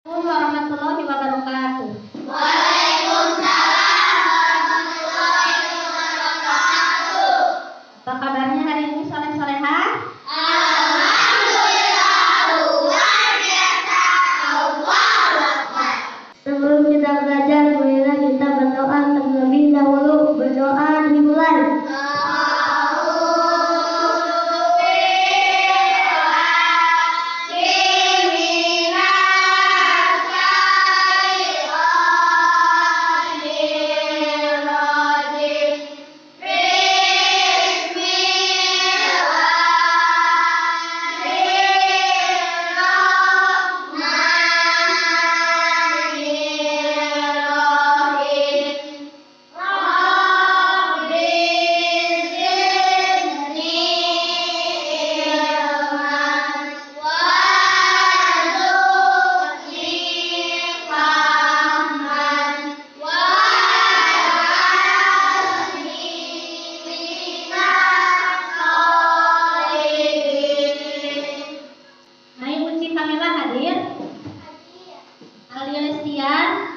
Warahmatullahi wabarakatuh. Apa kabarnya hari ini soleh-solehah? Sebelum kita belajar, marilah kita berdoa terlebih dahulu. Berdoa dimulai.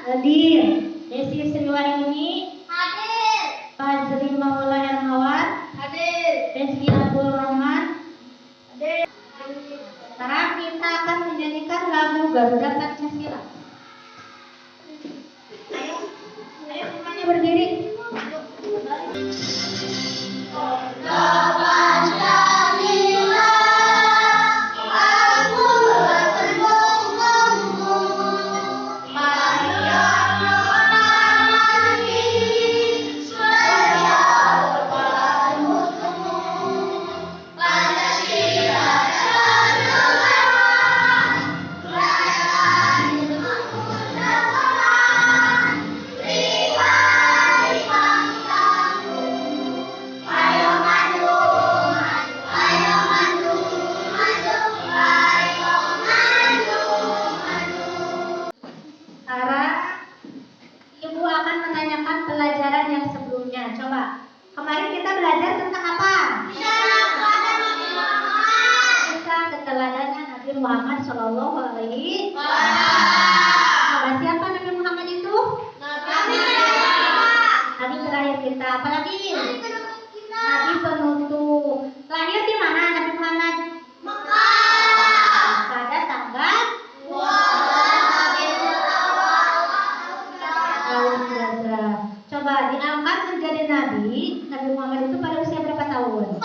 Hadir. Desi Sriwahyuni hadir. Fajri Maula Hermawan hadir. Rizky Abdul Rahman hadir. Sekarang kita akan menyanyikan lagu Garuda Pancasila. Ayo semuanya berdiri. Ibu akan menanyakan pelajaran yang sebelumnya. Coba, kemarin kita belajar tentang apa? Kisah keteladanan Nabi Muhammad Shallallahu Alaihi Wasallam. Siapa Nabi Muhammad itu? Nabi terakhir kita. Apalagi? Nabi penutup. Lahir di mana Nabi Muhammad? Pada tanggal Coba diangkat menjadi Nabi Muhammad itu pada usia berapa tahun?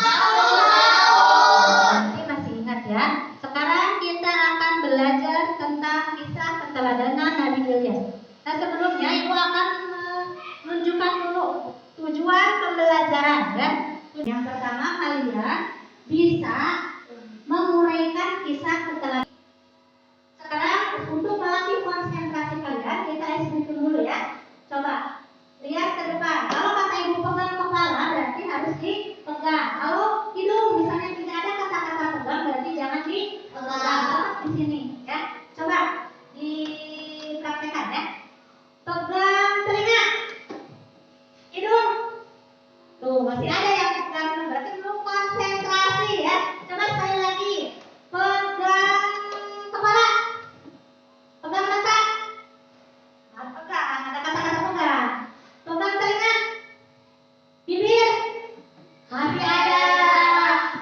Nanti masih ingat ya. Sekarang kita akan belajar tentang kisah keteladanan Nabi Ilyas. Nah sebelumnya Ibu akan menunjukkan dulu tujuan pembelajaran ya. Yang pertama kalian bisa menguraikan kisah keteladanan. Sekarang untuk melatih konsentrasi kalian kita explain dulu ya. Coba lihat ke depan. Kalau kata Ibu pegang kepala berarti harus dipegang. Kalau hidung misalnya tidak ada kata-kata pegang berarti jangan dipegang. Di sini ya. Coba dipraktekkan ya. Pegang telinga, hidung. Tuh masih ada yang pegang berarti perlu konsentrasi ya. Coba sekali lagi. Pegang kepala, pegang mata. Pegang, ada kata-kata pegang. Pegang telinga, bibir, masih ada.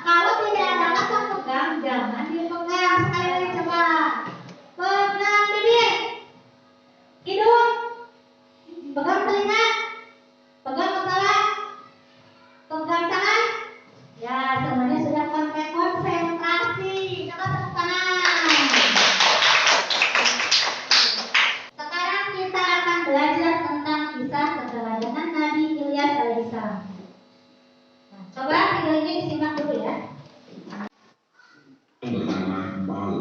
Kalau tidak ada kata pegang, jangan dipegang. Sekali lagi coba. Pegang bibir, hidung, pegang telinga, pegang kepala, pegang tangan. Ya, semuanya sudah konsentrasi. Coba tepuk tangan. Sekarang kita akan belajar tentang kisah keteladanan Nabi Ilyas alaihissalam. Nah, coba videonya disimak dulu ya. Bernama Bal.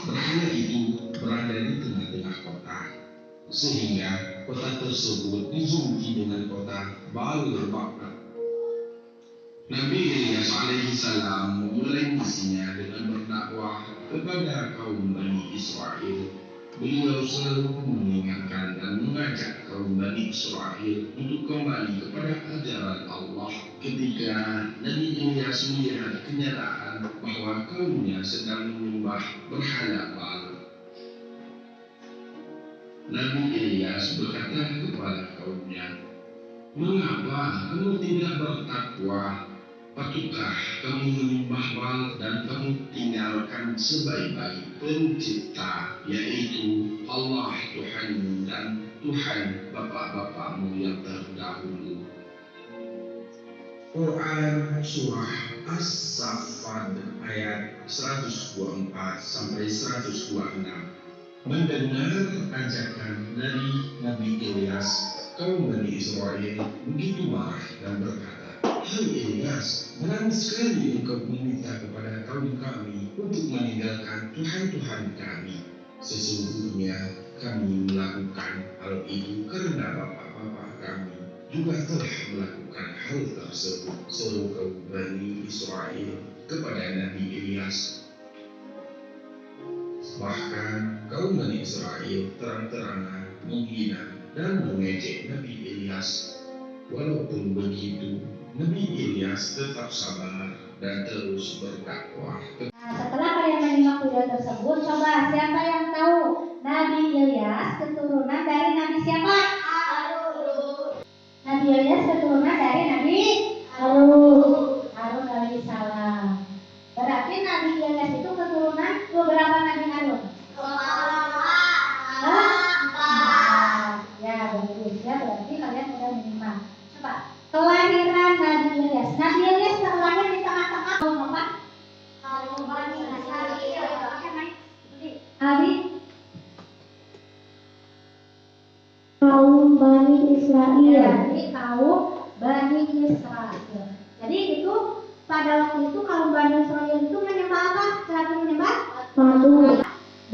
Berhala itu berada di tengah-tengah kota, sehingga kota tersebut dijuluki dengan kota Bal Bakar. Nabi Ilyas alaihissalam memulai misinya dengan berdakwah kepada kaum Bani Israel. Beliau selalu mengingatkan dan mengajak kaum Bani Israel untuk kembali kepada ajaran Allah ketika Nabi Ilyas melihat kenyataan bahwa kaumnya sedang menyembah berhala Baal. Nabi Ilyas berkata kepada kaumnya, "Mengapa kamu tidak bertakwa? Patutkah kamu menyembah Baal dan kamu tinggalkan sebaik-baik pencipta, yaitu Allah Tuhanmu dan Tuhan bapak-bapakmu yang terdahulu?" Quran Surah As-Saffat ayat 124 sampai 126. Mendengar ajakan dari Nabi Ilyas, kaum Bani Israel begitu marah dan berkata, "Hai Ilyas, berani sekali engkau meminta kepada kaum kami untuk meninggalkan Tuhan-Tuhan kami. Sesungguhnya kami melakukan hal itu karena bapak-bapak kami juga telah melakukan hal tersebut," seru kaum Bani Israel kepada Nabi Ilyas. Bahkan kaum Bani Israel terang-terangan menghina dan mengejek Nabi Ilyas. Walaupun begitu, Nabi Ilyas tetap sabar dan terus berdakwah. Setelah kalian menyimak video tersebut, coba siapa yang tahu Nabi Ilyas keturunan dari Nabi siapa? Nabi Ilyas keturunan dari Nabi Harun alaihissalam. Berarti Nabi Ilyas itu keturunan beberapa Nabi Harun? Ya, bagus ya. Berarti kalian sudah menyimak. Coba kelahiran Nabi Ilyas. Nabi Ilyas terlahir di tengah-tengah kaum apa? Kaum Bani Israil. Abi? Kaum Bani Israel. Jadi kaum Bani Israil. Jadi itu pada waktu itu kaum Bani Israil itu menyembah apa? Selalu menyembah Patung.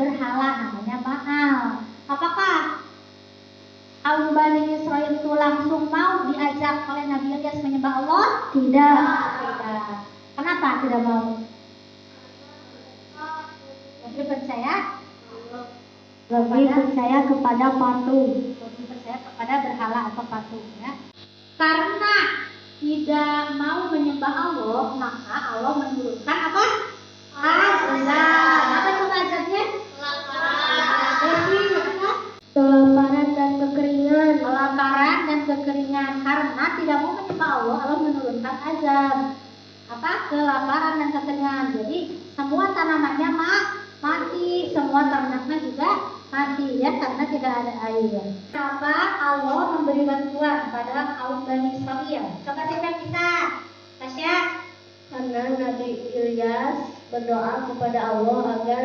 berhala namanya Baal. Apakah kaum Bani Israil itu langsung mau diajak oleh Nabi Ilyas menyembah Allah? Tidak. Tidak. Kenapa tidak mau? Lebih percaya? Lebih percaya kepada patung. Lebih percaya kepada berhala atau patung ya. Karena tidak mau menyembah Allah, maka Allah menurunkan apa? Azab. Apa itu azabnya? Kelaparan dan kekeringan. Kelaparan dan kekeringan. Karena tidak mau menyembah Allah, Allah menurunkan azab. Apa? Kelaparan dan kekeringan. Jadi semua tanamannya mati, semua ternaknya juga mati ya, karena tidak ada air. Kenapa Allah memberi bantuan pada kaum Bani Israil? Coba siapa yang bisa? Tasya? Karena Nabi Ilyas berdoa kepada Allah agar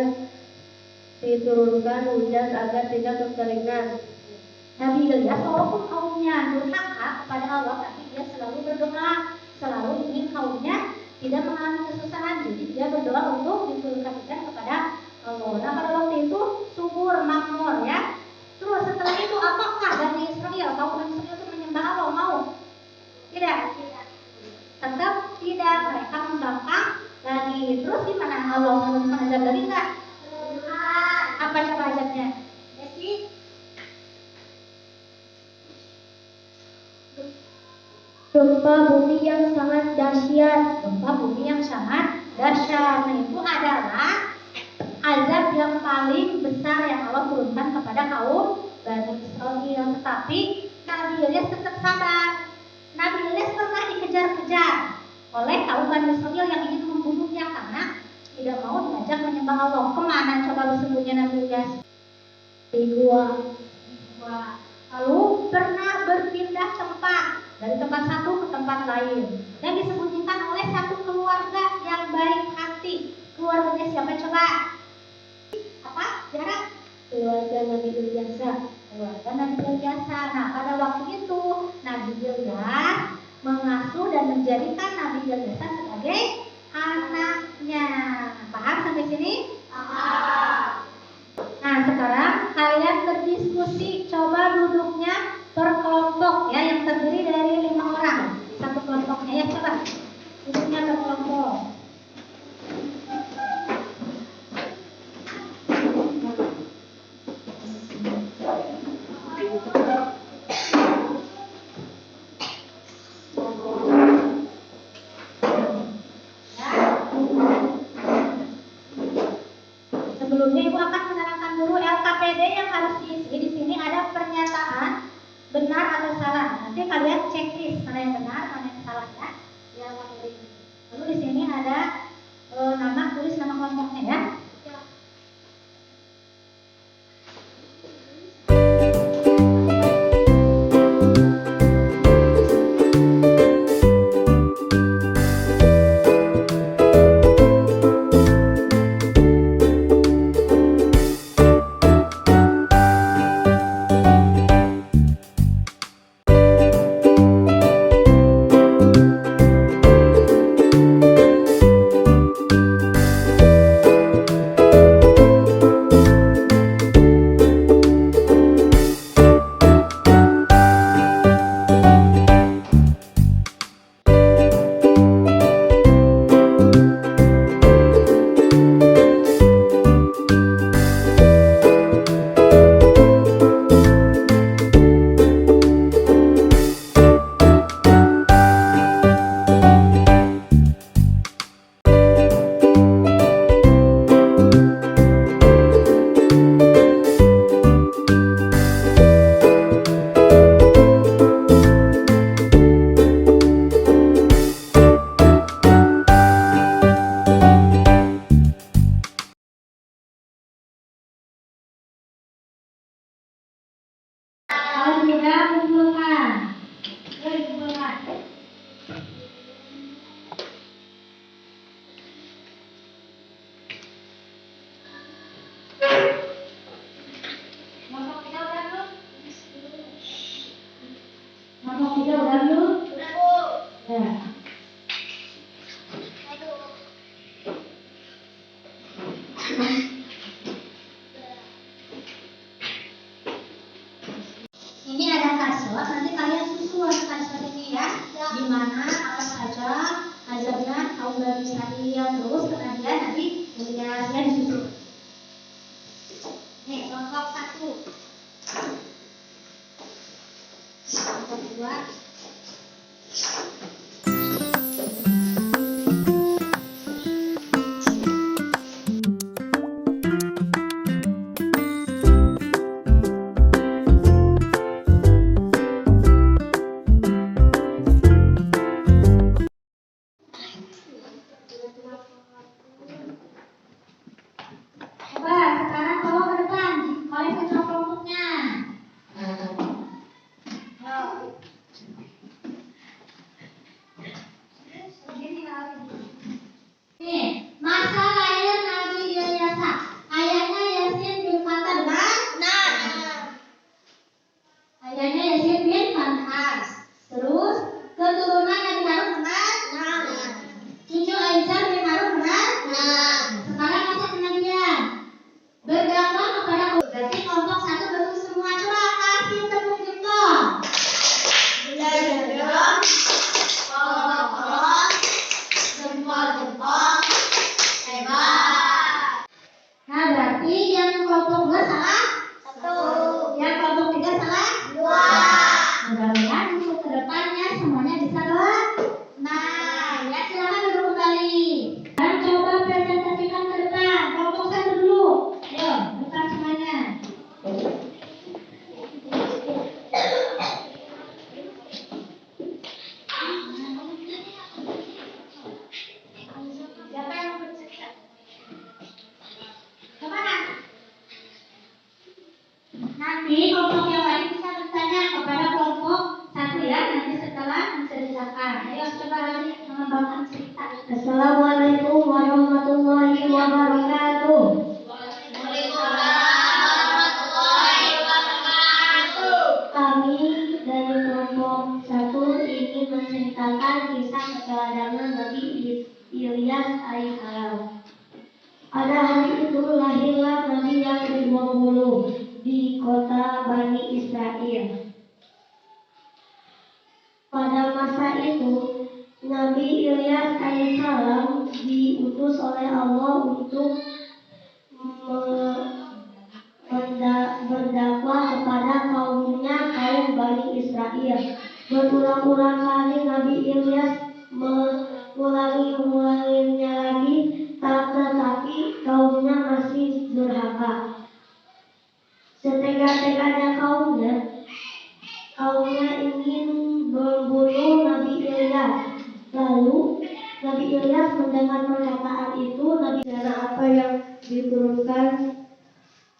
diturunkan hujan agar tidak kekeringan. Nabi Ilyas walaupun kaumnya durhaka kepada Allah, tapi dia selalu berdoa, selalu ingin kaumnya tidak mengalami kesusahan. Jadi dia berdoa untuk diturunkan hujan kepada Allah. Nah pada waktu itu subur, makmur ya. Terus setelah itu apakah Bani Israil, kaum Bani Israil itu menyembah Allah? Mau? Tidak. Tetap tidak, mereka membangkang lagi. Terus gimana? Allah menurunkan azab lagi enggak? Apa coba azabnya? Desi? Gempa bumi yang sangat dahsyat. Gempa bumi yang sangat dahsyat. Nah itu adalah azab yang paling besar yang Allah turunkan kepada kaum Bani Israil. Tetapi Nabi Ilyas tetap sabar. Nabi Ilyas pernah dikejar-kejar oleh kaum Bani Israil yang ingin membunuhnya karena tidak mau diajak menyembah Allah. Kemana coba bersembunyi Nabi Ilyas? Di gua. Lalu pernah berpindah tempat dari tempat satu ke tempat lain dan disembunyikan oleh satu keluarga yang baik hati. Keluarganya siapa coba? Apa? Jarak? Keluarga Nabi Ilyas. Keluarga Nabi Ilyas. Nah pada waktu itu Nabi Ilyas mengasuh dan menjadikan Nabi Ilyas sebagai anaknya. Paham sampai sini? Paham. Nah sekarang kalian berdiskusi, coba duduknya per kelompok ya, yang terdiri dari 5 orang satu kelompoknya ya, coba duduknya per kelompok. Sebelumnya Ibu akan menerangkan dulu LKPD yang harus diisi di sini benar atau salah. Nanti kalian checklist mana yang benar, mana yang salah ya. Biar kamu ini. Lalu di sini ada nama, tulis nama kelompoknya ya. Kalau sudah kumpulkan. Kumpulkan. Kelompok 3 udah belum? Kelompok 3 udah belum? Udah, Bu. Ya. Ini ada kasur, nanti kalian susun kasur ini ya. Di mana apa saja azabnya kaum Bani Israil, terus kemudian nanti tulisnya di situ. Nih, kelompok 1. Kelompok 2. Coba sekarang bawa ke depan, kalian ke kelompoknya. Nih, masa lahir Nabi Ilyas. Ayahnya Yasin bin Fathah benar? Ayahnya Yasin bin Fathah. Terus keturunan Nabi Harun benar? Cucu Aizar bin Harun benar? Sekarang masa kenabian. Berdakwah kepada Allah. Berarti kelompok 1 betul semua. Coba kasih tepuk jempol. Jempol. Hebat. Nah, berarti yang kelompok 2 salah 1. Yang kelompok 3 salah 2. Mudah-mudahan untuk kedepannya semuanya bisa benar. Ya, silakan duduk kembali. Dan coba presentasikan ke depan. Kelompok 1 dulu. Ayo, depan semuanya. Siapa yang mau bercerita? Kemana? Nanti kelompok yang lain bisa bertanya kepada kelompok 1 ya. Nanti setelah menceritakan. Ayo coba lagi mengembangkan cerita. Assalamualaikum warahmatullahi wabarakatuh. Kami dari kelompok 1 ingin menceritakan kisah keteladanan Nabi Ilyas alaihissalam. Pada hari itu lahirlah Nabi yang ke-20 di kota Bani Israel. Pada masa itu Nabi Ilyas alaihissalam diutus oleh Allah untuk berdakwah kepada kaumnya, kaum Bani Israel. Berulang-ulang kali Nabi Ilyas mengulanginya lagi, tetapi kaumnya masih durhaka. Setega-teganya kaumnya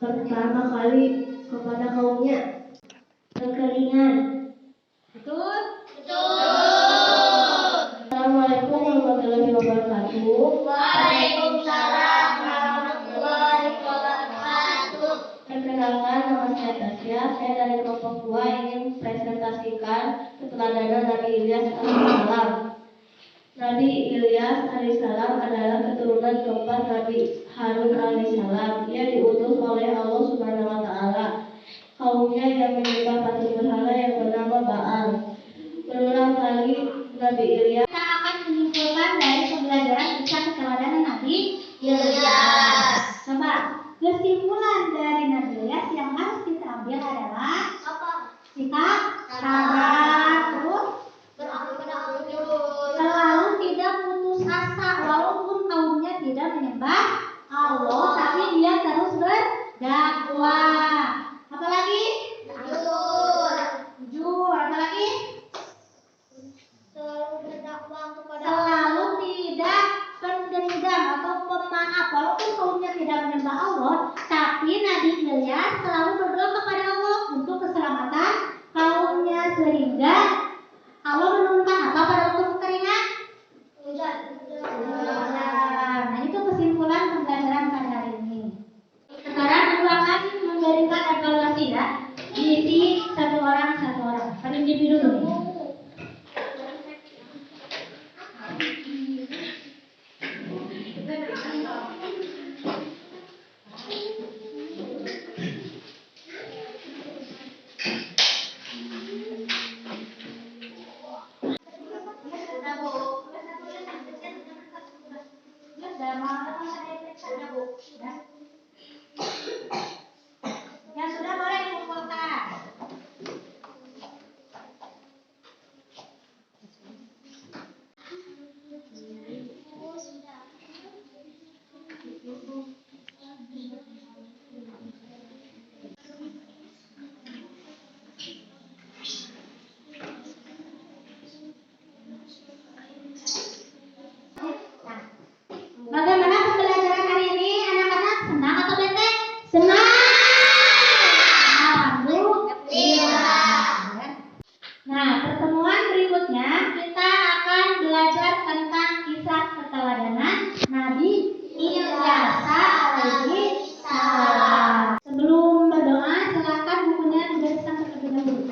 pertama kali kepada kaumnya. Kekeringan. Betul? Assalamualaikum warahmatullahi wabarakatuh. Waalaikumsalam warahmatullahi wabarakatuh. Perkenalkan, nama saya Tasya. Saya dari kelompok 2 ingin presentasikan keteladanan Nabi Ilyas alaihissalam. Nabi Ilyas alaihissalam adalah keturunan keempat Nabi Harun alaihissalam. Ia diutus oleh Allah Subhanahu wa taala. Kaumnya yang menyembah patung berhala yang bernama Baal. Berulang kali Nabi Ilyas Kita akan menyimpulkan dari pembelajaran kisah keteladanan Nabi Ilyas. Coba, kesimpulan dari Nabi Ilyas yang harus kita ambil adalah sikap sabar, terus selalu tidak putus asa walaupun kaumnya tidak menyembah Allah, tapi dia terus berdakwah. Apa lagi? Jujur. Apa lagi? Selalu tidak pendendam atau pemaaf walaupun kaumnya tidak menyembah Allah, tapi Nabi Ilyas selalu berdoa kepada Allah untuk keselamatan kaumnya sehingga Allah menurunkan apa pada waktu kekeringan? Hujan. Nah, itu kesimpulan pembelajaran pada hari ini. Sekarang aku akan memberikan evaluasi ya. Diisi satu orang. Pada individu dulu nih. Yang sudah boleh dikumpulkan. Bagaimana pembelajaran hari ini anak-anak? Senang atau bete? Senang. Alhamdulillah. Nah, pertemuan berikutnya kita akan belajar tentang kisah keteladanan Nabi Ilyas alaihissalam. Sebelum berdoa, silakan bukunya dibacakan terlebih dahulu.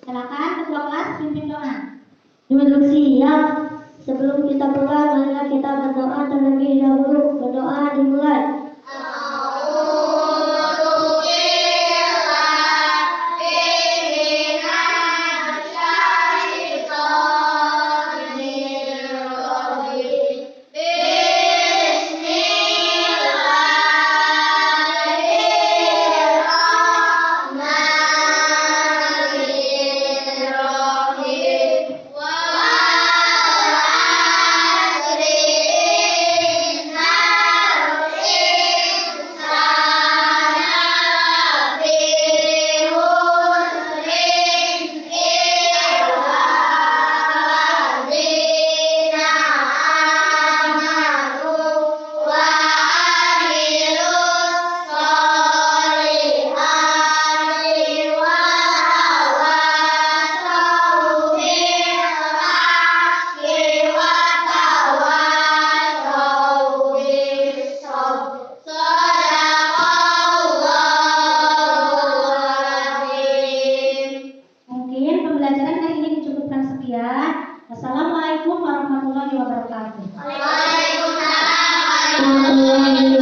Silakan ketua kelas pimpin doa. duduk siap. Sebelum kita mulai, marilah kita berdoa terlebih dahulu. Berdoa dimulai. Mungkin pembelajaran hari ini dicukupkan sekian. Wassalamualaikum warahmatullahi wabarakatuh. Waalaikumsalam. Warahmatullahi